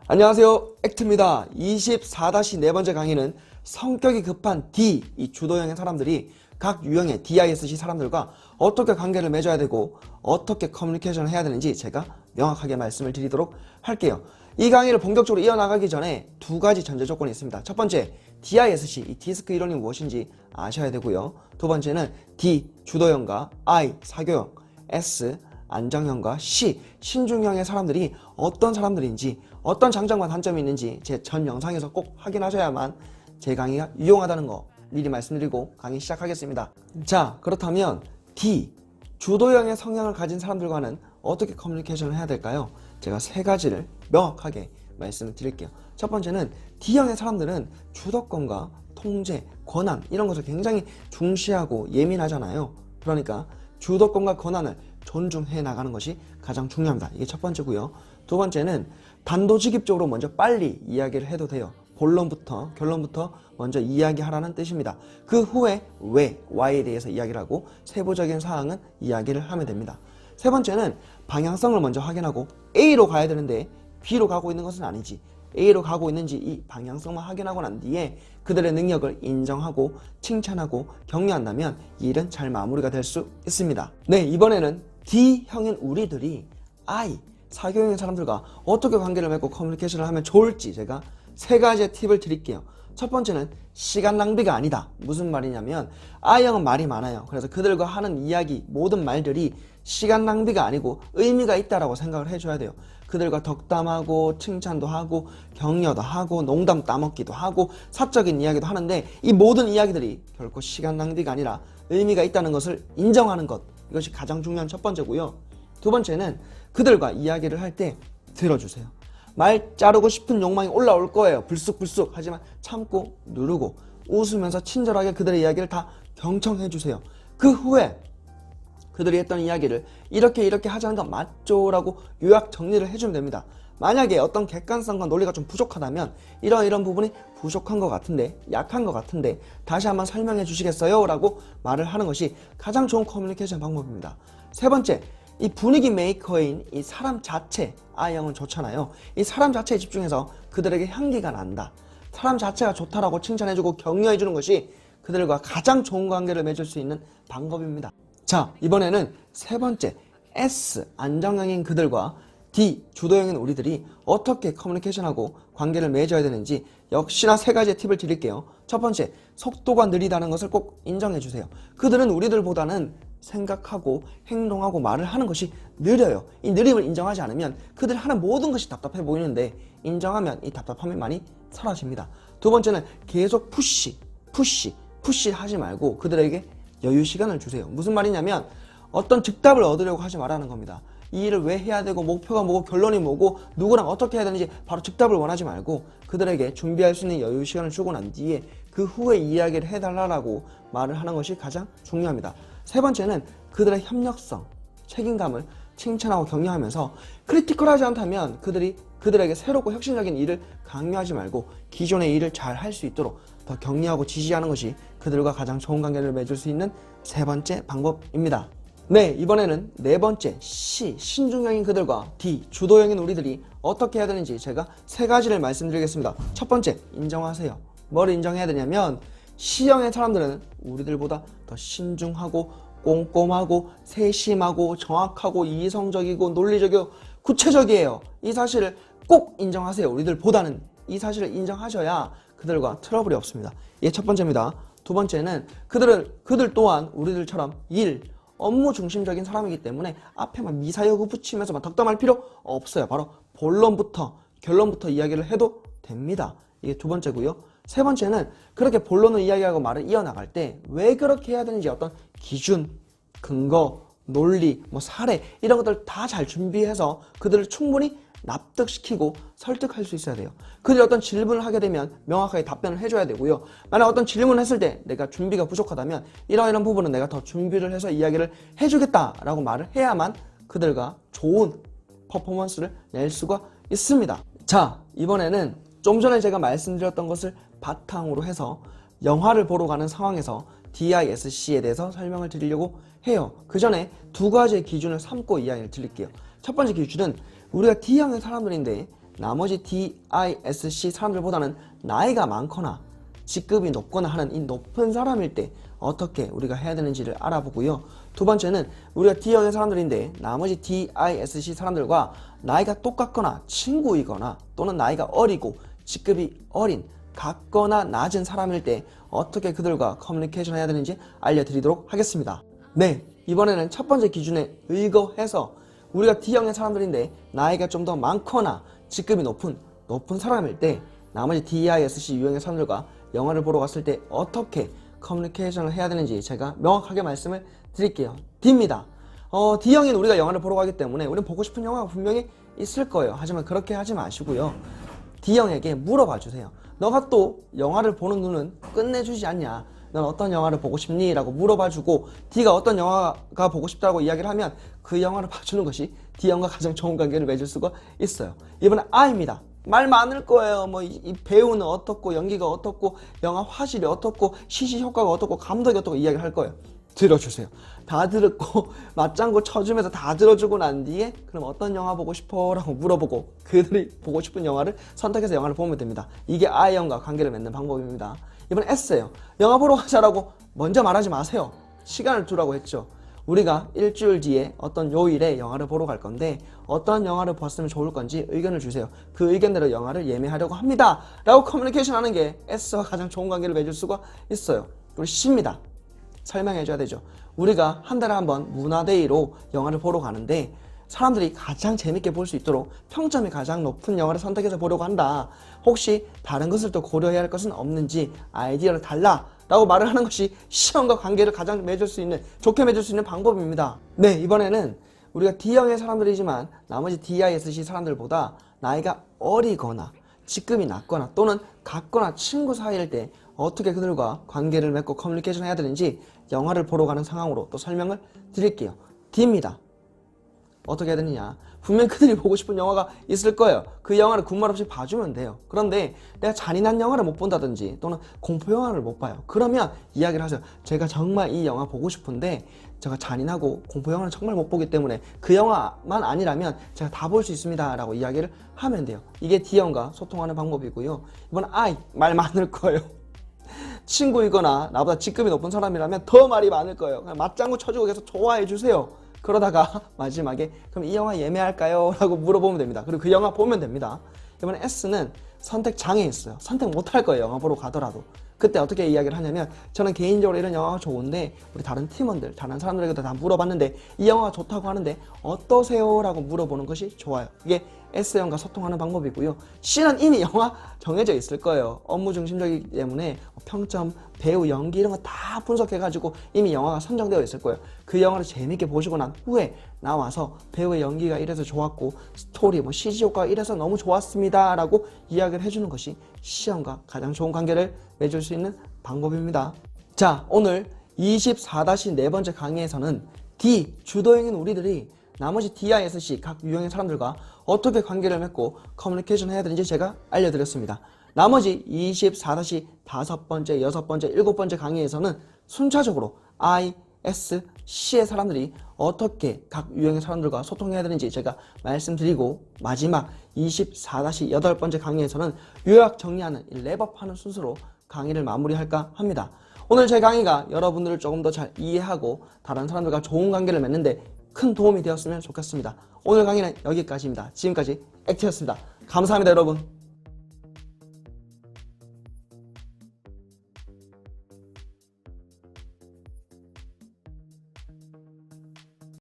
안녕하세요, 액트입니다. 24-4번째 강의는 성격이 급한 D, 이 주도형의 사람들이 각 유형의 DISC 사람들과 어떻게 관계를 맺어야 되고 어떻게 커뮤니케이션을 해야 되는지 제가 명확하게 말씀을 드리도록 할게요. 이 강의를 본격적으로 이어나가기 전에 두 가지 전제 조건이 있습니다. 첫 번째, DISC, 이 디스크 이론이 무엇인지 아셔야 되고요. 두 번째는 D, 주도형과 I, 사교형, S, 안정형과 C, 신중형의 사람들이 어떤 사람들인지 어떤 장점과 단점이 있는지 제 전 영상에서 꼭 확인하셔야만 제 강의가 유용하다는 거 미리 말씀드리고 강의 시작하겠습니다. 자, 그렇다면 D, 주도형의 성향을 가진 사람들과는 어떻게 커뮤니케이션을 해야 될까요? 제가 세 가지를 명확하게 말씀을 드릴게요. 첫 번째는 D형의 사람들은 주도권과 통제, 권한 이런 것을 굉장히 중시하고 예민하잖아요. 그러니까 주도권과 권한을 존중해 나가는 것이 가장 중요합니다. 이게 첫 번째고요. 두 번째는 단도직입적으로 먼저 빨리 이야기를 해도 돼요. 본론부터 결론부터 먼저 이야기하라는 뜻입니다. 그 후에 왜, why에 대해서 이야기를 하고 세부적인 사항은 이야기를 하면 됩니다. 세 번째는 방향성을 먼저 확인하고 A로 가야 되는데 B로 가고 있는 것은 아니지, A로 가고 있는지 이 방향성만 확인하고 난 뒤에 그들의 능력을 인정하고 칭찬하고 격려한다면 이 일은 잘 마무리가 될 수 있습니다. 네, 이번에는 D형인 우리들이 I, 사교형의 사람들과 어떻게 관계를 맺고 커뮤니케이션을 하면 좋을지 제가 세 가지의 팁을 드릴게요. 첫 번째는 시간 낭비가 아니다. 무슨 말이냐면 I형은 말이 많아요. 그래서 그들과 하는 이야기, 모든 말들이 시간 낭비가 아니고 의미가 있다라고 생각을 해줘야 돼요. 그들과 덕담하고 칭찬도 하고 격려도 하고 농담 따먹기도 하고 사적인 이야기도 하는데 이 모든 이야기들이 결코 시간 낭비가 아니라 의미가 있다는 것을 인정하는 것, 이것이 가장 중요한 첫 번째고요. 두 번째는 그들과 이야기를 할 때 들어주세요. 말 자르고 싶은 욕망이 올라올 거예요. 불쑥불쑥. 하지만 참고 누르고 웃으면서 친절하게 그들의 이야기를 다 경청해 주세요. 그 후에 그들이 했던 이야기를 이렇게 하자는 건 맞죠? 라고 요약 정리를 해주면 됩니다. 만약에 어떤 객관성과 논리가 좀 부족하다면 이런 부분이 부족한 것 같은데, 약한 것 같은데 다시 한번 설명해 주시겠어요? 라고 말을 하는 것이 가장 좋은 커뮤니케이션 방법입니다. 세 번째, 이 분위기 메이커인 이 사람 자체, I형은 좋잖아요. 이 사람 자체에 집중해서 그들에게 향기가 난다, 사람 자체가 좋다라고 칭찬해주고 격려해주는 것이 그들과 가장 좋은 관계를 맺을 수 있는 방법입니다. 자, 이번에는 세 번째, S, 안정형인 그들과 D, 주도형인 우리들이 어떻게 커뮤니케이션하고 관계를 맺어야 되는지 역시나 세 가지의 팁을 드릴게요. 첫 번째, 속도가 느리다는 것을 꼭 인정해 주세요. 그들은 우리들보다는 생각하고 행동하고 말을 하는 것이 느려요. 이 느림을 인정하지 않으면 그들 하는 모든 것이 답답해 보이는데 인정하면 이 답답함이 많이 사라집니다. 두 번째는 계속 푸시 하지 말고 그들에게 여유 시간을 주세요. 무슨 말이냐면 어떤 즉답을 얻으려고 하지 말라는 겁니다. 이 일을 왜 해야 되고 목표가 뭐고 결론이 뭐고 누구랑 어떻게 해야 되는지 바로 즉답을 원하지 말고 그들에게 준비할 수 있는 여유 시간을 주고 난 뒤에 그 후에 이야기를 해달라고 말을 하는 것이 가장 중요합니다. 세 번째는 그들의 협력성, 책임감을 칭찬하고 격려하면서 크리티컬하지 않다면 그들에게 새롭고 혁신적인 일을 강요하지 말고 기존의 일을 잘 할 수 있도록 더 격려하고 지지하는 것이 그들과 가장 좋은 관계를 맺을 수 있는 세 번째 방법입니다. 네, 이번에는 네 번째, C, 신중형인 그들과 D, 주도형인 우리들이 어떻게 해야 되는지 제가 세 가지를 말씀드리겠습니다. 첫 번째, 인정하세요. 뭘 인정해야 되냐면 C형의 사람들은 우리들보다 더 신중하고 꼼꼼하고 세심하고 정확하고 이성적이고 논리적이고 구체적이에요. 이 사실을 꼭 인정하세요. 우리들보다는 이 사실을 인정하셔야 그들과 트러블이 없습니다. 이게 첫 번째입니다. 두 번째는 그들 또한 우리들처럼 업무 중심적인 사람이기 때문에 앞에만 미사여구 붙이면서 덕담할 필요 없어요. 바로 본론부터 결론부터 이야기를 해도 됩니다. 이게 두 번째고요. 세 번째는 그렇게 본론을 이야기하고 말을 이어나갈 때 왜 그렇게 해야 되는지 어떤 기준, 근거, 논리, 사례 이런 것들 다 잘 준비해서 그들을 충분히 납득시키고 설득할 수 있어야 돼요. 그들이 어떤 질문을 하게 되면 명확하게 답변을 해줘야 되고요. 만약 어떤 질문을 했을 때 내가 준비가 부족하다면 이런 부분은 내가 더 준비를 해서 이야기를 해주겠다라고 말을 해야만 그들과 좋은 퍼포먼스를 낼 수가 있습니다. 자, 이번에는 좀 전에 제가 말씀드렸던 것을 바탕으로 해서 영화를 보러 가는 상황에서 DISC에 대해서 설명을 드리려고 해요. 그 전에 두 가지의 기준을 삼고 이야기를 드릴게요. 첫 번째 기준은 우리가 D형의 사람들인데 나머지 DISC 사람들보다는 나이가 많거나 직급이 높거나 하는 이 높은 사람일 때 어떻게 우리가 해야 되는지를 알아보고요. 두 번째는 우리가 D형의 사람들인데 나머지 DISC 사람들과 나이가 똑같거나 친구이거나 또는 나이가 어리고 직급이 어린 같거나 낮은 사람일 때 어떻게 그들과 커뮤니케이션 해야 되는지 알려드리도록 하겠습니다. 네, 이번에는 첫 번째 기준에 의거해서 우리가 D형의 사람들인데 나이가 좀 더 많거나 직급이 높은 사람일 때 나머지 DISC 유형의 사람들과 영화를 보러 갔을 때 어떻게 커뮤니케이션을 해야 되는지 제가 명확하게 말씀을 드릴게요. D입니다. D형인 우리가 영화를 보러 가기 때문에 우리는 보고 싶은 영화가 분명히 있을 거예요. 하지만 그렇게 하지 마시고요. D형에게 물어봐 주세요. 너가 또 영화를 보는 눈은 끝내주지 않냐? 넌 어떤 영화를 보고 싶니? 라고 물어봐주고 D가 어떤 영화가 보고 싶다고 이야기를 하면 그 영화를 봐주는 것이 D형과 가장 좋은 관계를 맺을 수가 있어요. 이번엔 I입니다. 말 많을 거예요. 뭐 이 배우는 어떻고 연기가 어떻고 영화 화질이 어떻고 CG 효과가 어떻고 감독이 어떻고 이야기를 할 거예요. 들어주세요. 다 듣고 맞장구 쳐주면서 다 들어주고 난 뒤에 그럼 어떤 영화 보고 싶어? 라고 물어보고 그들이 보고 싶은 영화를 선택해서 영화를 보면 됩니다. 이게 I형과 관계를 맺는 방법입니다. 이번 S예요. 영화 보러 가자라고 먼저 말하지 마세요. 시간을 두라고 했죠. 우리가 일주일 뒤에 어떤 요일에 영화를 보러 갈 건데 어떤 영화를 봤으면 좋을 건지 의견을 주세요. 그 의견대로 영화를 예매하려고 합니다. 라고 커뮤니케이션 하는 게 S와 가장 좋은 관계를 맺을 수가 있어요. 그리고 C입니다. 설명해줘야 되죠. 우리가 한 달에 한 번 문화데이로 영화를 보러 가는데 사람들이 가장 재밌게 볼 수 있도록 평점이 가장 높은 영화를 선택해서 보려고 한다. 혹시 다른 것을 또 고려해야 할 것은 없는지 아이디어를 달라 라고 말을 하는 것이 시험과 관계를 가장 맺을 수 있는, 좋게 맺을 수 있는 방법입니다. 네, 이번에는 우리가 D형의 사람들이지만 나머지 DISC 사람들보다 나이가 어리거나 직급이 낮거나 또는 같거나 친구 사이일 때 어떻게 그들과 관계를 맺고 커뮤니케이션 해야 되는지 영화를 보러 가는 상황으로 또 설명을 드릴게요. D입니다. 어떻게 해야 되느냐. 분명 그들이 보고 싶은 영화가 있을 거예요. 그 영화를 군말 없이 봐주면 돼요. 그런데 내가 잔인한 영화를 못 본다든지 또는 공포 영화를 못 봐요. 그러면 이야기를 하세요. 제가 정말 이 영화 보고 싶은데 제가 잔인하고 공포 영화를 정말 못 보기 때문에 그 영화만 아니라면 제가 다 볼 수 있습니다. 라고 이야기를 하면 돼요. 이게 D형과 소통하는 방법이고요. 이번 I, 말 많을 거예요. 친구이거나 나보다 직급이 높은 사람이라면 더 말이 많을 거예요. 그냥 맞장구 쳐주고 계속 좋아해 주세요. 그러다가 마지막에 그럼 이 영화 예매할까요? 라고 물어보면 됩니다. 그리고 그 영화 보면 됩니다. 이번에 S는 선택 장애 있어요. 선택 못할 거예요. 영화 보러 가더라도. 그때 어떻게 이야기를 하냐면 저는 개인적으로 이런 영화가 좋은데 우리 다른 팀원들, 다른 사람들에게도 다 물어봤는데 이 영화가 좋다고 하는데 어떠세요? 라고 물어보는 것이 좋아요. 이게 S형과 소통하는 방법이고요. C는 이미 영화 정해져 있을 거예요. 업무 중심적이기 때문에 평점, 배우, 연기 이런 거 다 분석해가지고 이미 영화가 선정되어 있을 거예요. 그 영화를 재밌게 보시고 난 후에 나와서 배우의 연기가 이래서 좋았고 스토리, 뭐 CG 효과가 이래서 너무 좋았습니다. 라고 이야기를 해주는 것이 C형과 가장 좋은 관계를 맺을 수 있는 방법입니다. 자, 오늘 24-4번째 강의에서는 D, 주도형인 우리들이 나머지 DISC 각 유형의 사람들과 어떻게 관계를 맺고 커뮤니케이션 해야 되는지 제가 알려드렸습니다. 나머지 24-5번째, 6번째, 7번째 강의에서는 순차적으로 I, S, C의 사람들이 어떻게 각 유형의 사람들과 소통해야 되는지 제가 말씀드리고 마지막 24-8번째 강의에서는 요약 정리하는 랩업하는 순서로 강의를 마무리할까 합니다. 오늘 제 강의가 여러분들을 조금 더 잘 이해하고 다른 사람들과 좋은 관계를 맺는데 큰 도움이 되었으면 좋겠습니다. 오늘 강의는 여기까지입니다. 지금까지 액티였습니다. 감사합니다, 여러분.